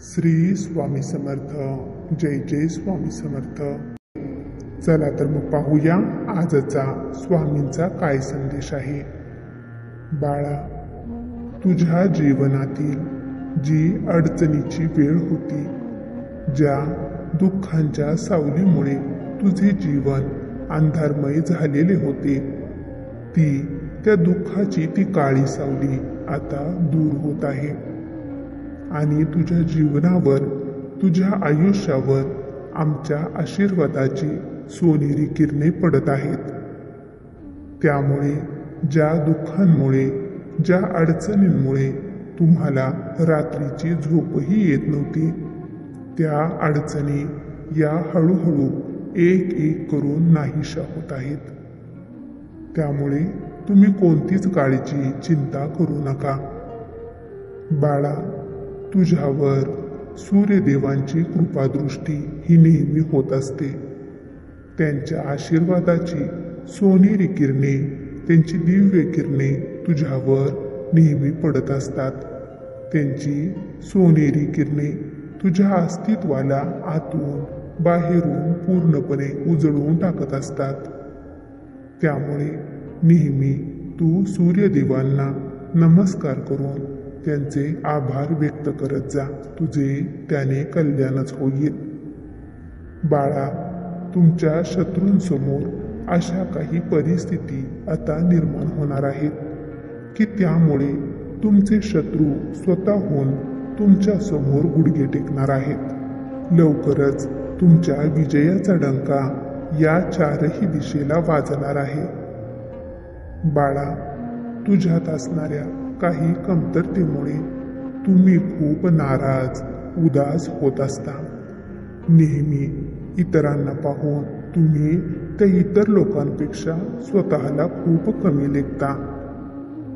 श्री स्वामी समर्थ. जय जय स्वामी समर्थ. चला तर मग पाहूया आजचा स्वामींचा काय संदेश आहे. बाळा, तुझ्या जीवनातील जी अडचणीची वेळ होती, ज्या दुःखांच्या सावलीमुळे तुझे जीवन अंधारमय झालेले होते, त्या दुःखाची ती काळी सावली आता दूर होत आहे आणि तुझ्या जीवनावर, तुझ्या आयुष्यावर आमच्या आशीर्वादाची सोनेरी किरणे पडत आहेत. त्यामुळे ज्या दुःखांमुळे, ज्या अडचणींमुळे तुम्हाला रात्रीची झोपही येत नव्हती, त्या अडचणी या हळूहळू एक एक करून नाहीशा होत आहेत. त्यामुळे तुम्ही कोणतीच काळजी, चिंता करू नका. बाळा, तुझ्यावर सूर्यदेवांची कृपादृष्टी ही नेहमी होत असते. त्यांच्या आशीर्वादाची सोनेरी किरणे, त्यांची दिव्य किरणे तुझ्यावर नेहमी पडत असतात. त्यांची सोनेरी किरणे तुझ्या अस्तित्वाला आतून बाहेरून पूर्णपणे उजळवून टाकत असतात. त्यामुळे नेहमी तू सूर्यदेवांना नमस्कार करून त्यांचे आभार व्यक्त करत जा. तुझे त्याने कल्याणच होईल. बाळा, तुमच्या शत्रूंसमोर अशा काही परिस्थिती आता निर्माण होणार आहेत की त्यामुळे तुमचे शत्रू स्वतःहून तुमच्या समोर गुडघे टेकणार आहेत. लवकरच तुमच्या विजयाचा डंका या चारही दिशेला वाजणार आहे. बाळा, तुझ्यात असणाऱ्या काही कमतरतेमुळे तुम्ही खूप नाराज, उदास होत असता. नेहमी इतरांना पाहून तुम्ही त्या इतर लोकांपेक्षा स्वतःला खूप कमी लेखता.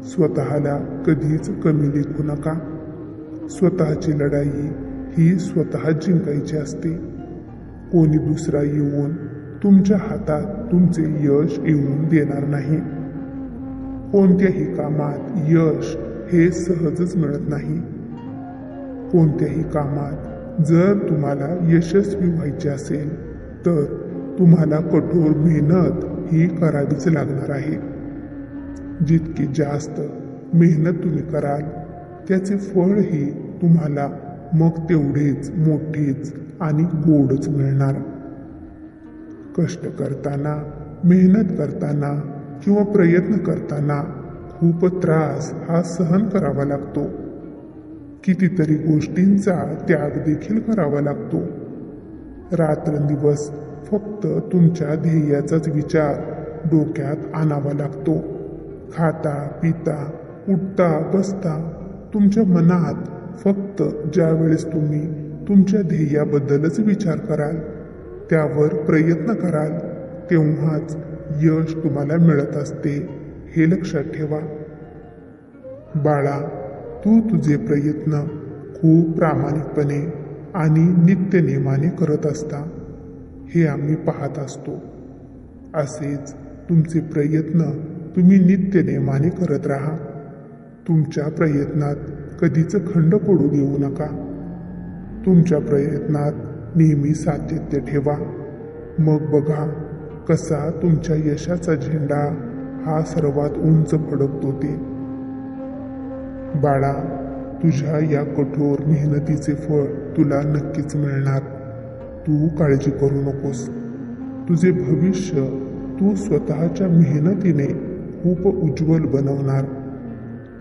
स्वतःला कधीच कमी लेखू नका. स्वतःची लढाई ही स्वतः जिंकायची असते. कोणी दुसरा येऊन तुमच्या हातात तुमचे यश येऊन देणार नाही. कोणत्याही कामात यश हे सहजच मिळत नाही. कोणत्याही कामात जर तुम्हाला यशस्वी व्हायचे असेल तर तुम्हाला कठोर मेहनत ही करावीच लागणार आहे. जितकी जास्त मेहनत तुम्ही कराल त्याचे फळही तुम्हाला मग तेवढेच मोठेच आणि गोडच मिळणार. कष्ट करताना, मेहनत करताना किंवा प्रयत्न करताना खूप त्रास हा सहन करावा लागतो. कितीतरी गोष्टींचा त्याग देखील करावा लागतो. रात्रंदिवस फक्त तुमच्या ध्येयाचाच विचार डोक्यात आणावा लागतो. खाता पिता, उठता बसता तुमच्या मनात फक्त ज्या वेळेस तुम्ही तुमच्या ध्येयाबद्दलच विचार कराल, त्यावर प्रयत्न कराल, तेव्हाच यश तुम्हाला मिळत असते. हे लक्षात ठेवा. बाळा, तू तुझे प्रयत्न खूप प्रामाणिकपणे आणि नित्यनेमाने करत असता, हे आम्ही पाहत असतो. असेच तुमचे प्रयत्न तुम्ही नित्यनेमाने करत राहा. तुमच्या प्रयत्नात कधीच खंड पडू देऊ नका. तुमच्या प्रयत्नात नेहमी सातत्य ठेवा. मग बघा कसा तुमच्या यशाचा झेंडा हा सर्वात उंच फडकतो ते. बाळा, तुझ्या या कठोर मेहनतीचे फळ तुला नक्कीच मिळणार. तू काळजी करू नकोस. तुझे भविष्य तू स्वतःच्या मेहनतीने खूप उज्ज्वल बनवणार.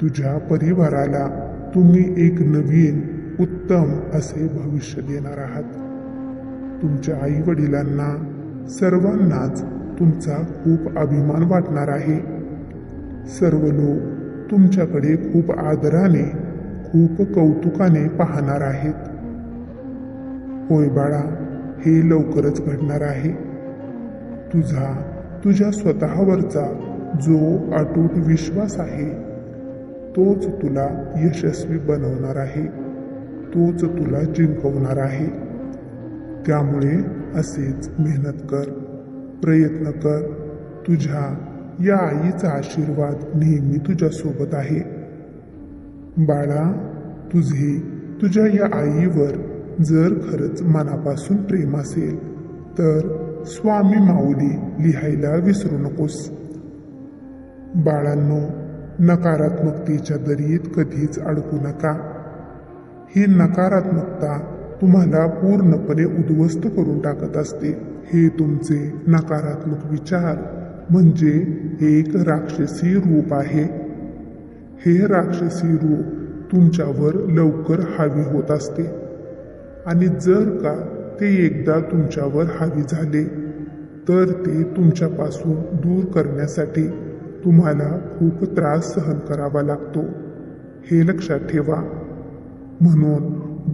तुझ्या परिवाराला तुम्ही एक नवीन उत्तम असे भविष्य देणार आहात. तुमच्या आई वडिलांना, सर्वांनाच तुमचा खूप अभिमान वाटणार आहे. सर्व लोक तुमच्याकडे खूप आदराने, खूप कौतुकाने पाहणार आहेत. होय बाळा, हे लवकरच घडणार आहे. तुझ्या स्वतःवरचा जो अतूट विश्वास आहे तोच तुला यशस्वी बनवणार आहे. तोच तुला जिंकवणार आहे. त्यामुळे असेच मेहनत कर, प्रयत्न कर. तुझ्या या आईचा आशीर्वाद नेहमी तुझ्या सोबत आहे. बाळा, तुझे तुझ्या या आईवर जर खरंच मनापासून प्रेम असेल तर स्वामी माऊली लिहायला विसरू नकोस. बाळांनो, नकारात्मकतेच्या दरीत कधीच अडकू नका. ही नकारात्मकता तुम्हाला पूर्णपणे उद्ध्वस्त करून टाकत असते. हे तुमचे नकारात्मक विचार म्हणजे एक राक्षसी रूप आहे. हे राक्षसी रूप तुमच्यावर लवकर हावी होत असते आणि जर का ते एकदा तुमच्यावर हावी झाले तर ते तुमच्यापासून दूर करण्यासाठी तुम्हाला खूप त्रास सहन करावा लागतो. हे लक्षात ठेवा. म्हणून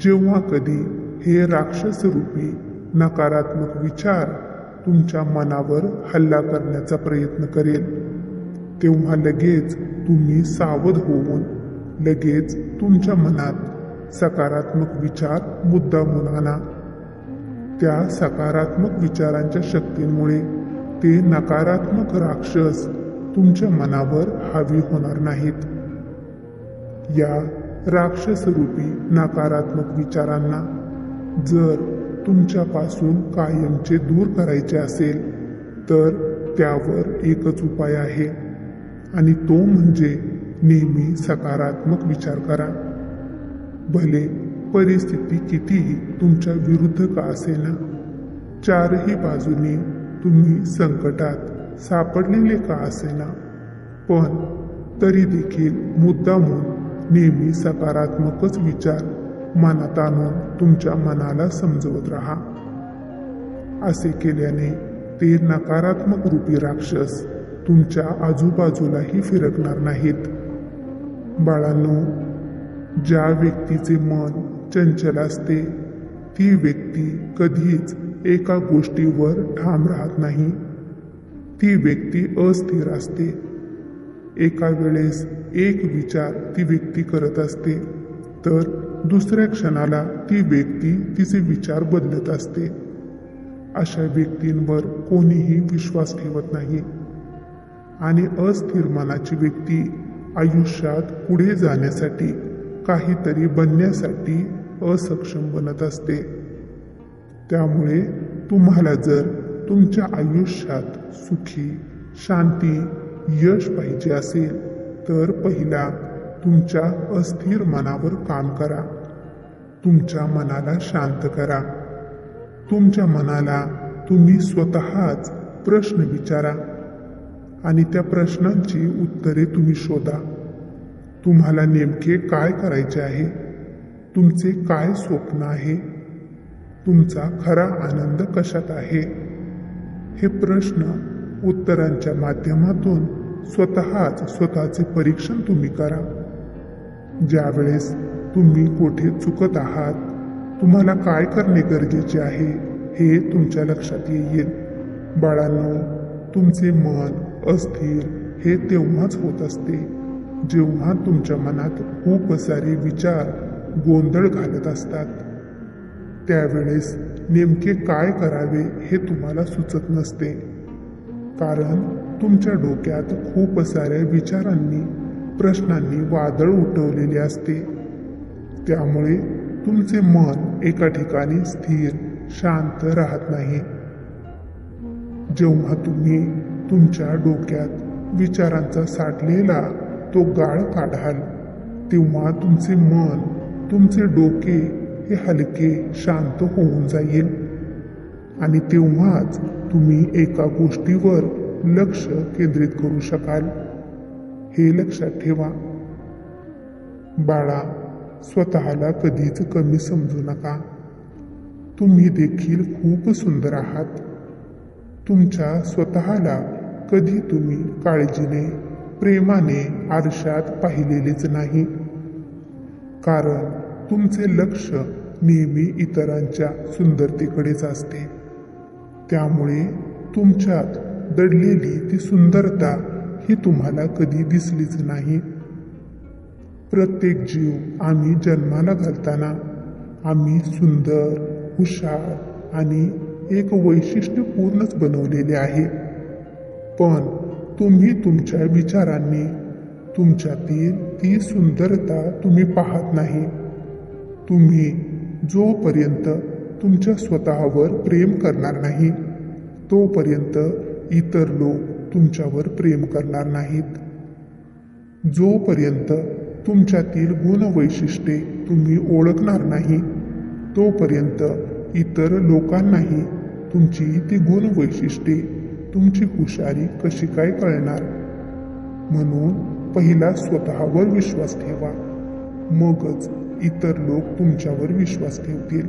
जेव्हा कधी हे राक्षस रूपी नकारात्मक विचार तुमच्या मनावर हल्ला करण्याचा प्रयत्न करेल तेव्हा लगेच तुम्ही सावध होऊन लगेच तुमच्या मनात सकारात्मक विचार मुद्दामून आणा. त्या सकारात्मक विचारांच्या शक्तीमुळे ते नकारात्मक राक्षस तुमच्या मनावर हावी होणार नाहीत. या राक्षसरूपी नकारात्मक विचारांना जर तुमच्यापासून कायमचे दूर करायचे असेल तर त्यावर एकच उपाय आहे आणि तो म्हणजे नेहमी सकारात्मक विचार करा. भले परिस्थिती कितीही तुमच्या विरुद्ध का असेना, चारही बाजूनी तुम्ही संकटात सापडलेले का असेना, पण तरी देखील मुद्दामून नेहमी सकारात्मकच विचार मनात आणून तुमच्या मनाला समजवत राहा. असे केल्याने ते नकारात्मक रूपी राक्षस तुमच्या आजूबाजूलाही फिरकणार नाहीत. बाळांनो, ज्या व्यक्तीचे मन चंचल असते ती व्यक्ती कधीच एका गोष्टीवर ठाम राहत नाही. ती व्यक्ती अस्थिर असते. एका वेळेस एक विचार ती व्यक्ती करत असते तर दुसऱ्या क्षणाला ती व्यक्ती तिचे विचार बदलत असते. अशा व्यक्तींवर कोणीही विश्वास ठेवत नाही आणि अस्थिर मनाची व्यक्ती आयुष्यात पुढे जाण्यासाठी काहीतरी बनण्यासाठी असक्षम बनत असते. त्यामुळे तुम्हाला जर तुमच्या आयुष्यात सुखी, शांती, यश पाहिजे असेल तर पहिला तुमच्या अस्थिर मनावर काम करा. तुमच्या मनाला शांत करा. तुमच्या मनाला तुम्ही स्वतःच प्रश्न विचारा आणि त्या प्रश्नांची उत्तरे तुम्ही शोधा. तुम्हाला नेमके काय करायचे आहे? तुमचे काय स्वप्न आहे? तुमचा खरा आनंद कशात आहे? हे प्रश्न उत्तरांच्या माध्यमातून स्वतःचे परीक्षण तुम्ही करा. ज्यावेळेस तुम्ही कुठे चुकत आहात, तुम्हाला काय करणे गरजेचे आहे हे तुमच्या लक्षात येईल. बाळांनो, तुमचे मन अस्थिर हे तेव्हाच होत असते जेव्हा तुमच्या मनात खूप सारे विचार गोंधळ घालत असतात. त्यावेळेस नेमके काय करावे हे तुम्हाला सुचत नसते, कारण तुमच्या डोक्यात खूप साऱ्या विचारांनी, प्रश्नांनी वादळ उठवलेले असते. त्यामुळे तुमचे मन एका ठिकाणी स्थिर, शांत राहत नाही. जेव्हा तुम्ही तुमच्या डोक्यात विचारांचा साठलेला तो गाळ काढाल तेव्हा तुमचे मन, तुमचे डोके हे हलके, शांत होऊन जाईल आणि तेव्हाच तुम्ही एका गोष्टीवर लक्ष केंद्रित करू शकाल. हे लक्षात ठेवा. बाळा, स्वतःला कधीच कमी समजू नका. तुम्ही देखील खूप सुंदर आहात. तुमच्या स्वतःला कधी तुम्ही काळजीने, प्रेमाने आरशात पाहिलेलेच नाही, कारण तुमचे लक्ष नेहमी इतरांच्या सुंदरतेकडेच असते. त्यामुळे तुमच्यात दडलेली ती सुंदरता ही तुम्हाला कधी दिसलीच नाही. प्रत्येक जीव आम्ही जन्माला घालताना आम्ही सुंदर, हुशार आणि एक वैशिष्ट्यपूर्णच बनवलेले आहे. पण तुम्ही तुमच्या विचारांनी तुमच्यातील ती सुंदरता तुम्ही पाहत नाही. तुम्ही जोपर्यंत तुमच्या स्वतःवर प्रेम करणार नाही तोपर्यंत इतर लोक तुमच्यावर प्रेम करणार नाहीत. जोपर्यंत तुमच्यातील गुणवैशिष्ट्ये तुम्ही ओळखणार नाही तोपर्यंत इतर लोकांनाही तुमची ती गुणवैशिष्ट्ये तुमची हुशारी कशी काय कळणार. म्हणून पहिला स्वतःवर विश्वास ठेवा, मगच इतर लोक तुमच्यावर विश्वास ठेवतील.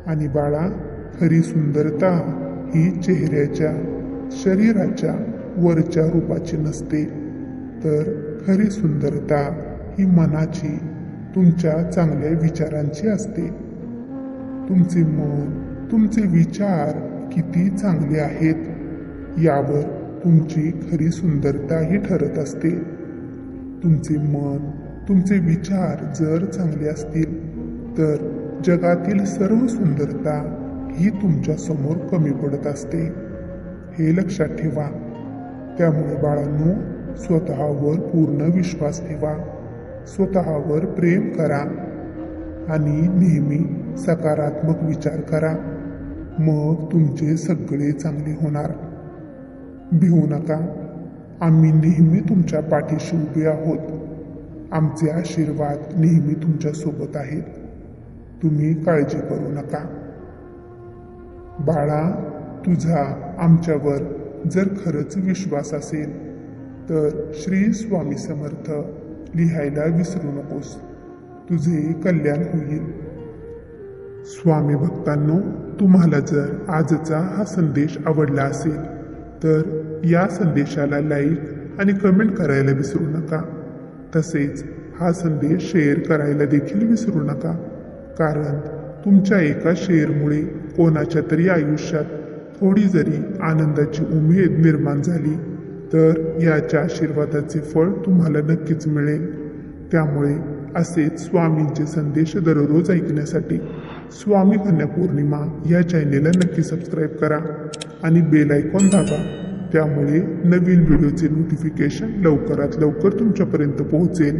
आणि बाळा, खरी सुंदरता ही चेहऱ्याच्या शरीराच्या वरच्या रूपाची नसते, तर खरी सुंदरता ही मनाची, तुमच्या चांगल्या विचारांची असते. तुमचे मन, तुमचे विचार किती चांगले आहेत यावर तुमची खरी सुंदरता ही ठरत असते. तुमचे मन, तुमचे विचार जर चांगले असतील तर जगातील सर्व सुंदरता ही तुमच्या समोर कमी पडत असते. हे लक्षात ठेवा. त्यामुळे बाळांनो, स्वतःवर पूर्ण विश्वास ठेवा, स्वतःवर प्रेम करा आणि नेहमी सकारात्मक विचार करा. मग तुमचे सगळे चांगले होणार. भिवू नका. आम्ही नेहमी तुमच्या पाठीशी उभे आहोत. आमचे आशीर्वाद नेहमी तुमच्या सोबत आहेत. तुम्ही काळजी करू नका. बाळा, तुझा आमच्यावर जर खरंच विश्वास असेल तर श्री स्वामी समर्थ लिहायला विसरू नकोस. तुझे कल्याण होईल. स्वामी भक्तांनो, तुम्हाला जर आजचा हा संदेश आवडला असेल तर या संदेशाला लाईक आणि कमेंट करायला विसरू नका. तसेच हा संदेश शेअर करायला देखील विसरू नका, कारण तुमच्या एका शेअरमुळे कोणाच्या तरी आयुष्यात थोडी जरी आनंदाची उमेद निर्माण झाली तर याच्या आशीर्वादाचे फळ तुम्हाला नक्कीच मिळेल. त्यामुळे असेच स्वामींचे संदेश दररोज ऐकण्यासाठी स्वामी कन्या पौर्णिमा या चॅनेलला नक्की सबस्क्राईब करा आणि बेल आयकॉन दाबा. त्यामुळे नवीन व्हिडिओचे नोटिफिकेशन लवकरात लवकर तुमच्यापर्यंत पोहोचेल.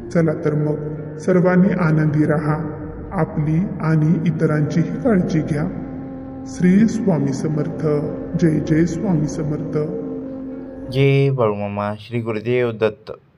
चला तर मग सर्वांनी आनंदी राहा. आपली आणि इतरांचीही काळजी घ्या. श्री स्वामी समर्थ. जय जय स्वामी समर्थ. जय बाळूमामा. श्री गुरुदेव दत्त.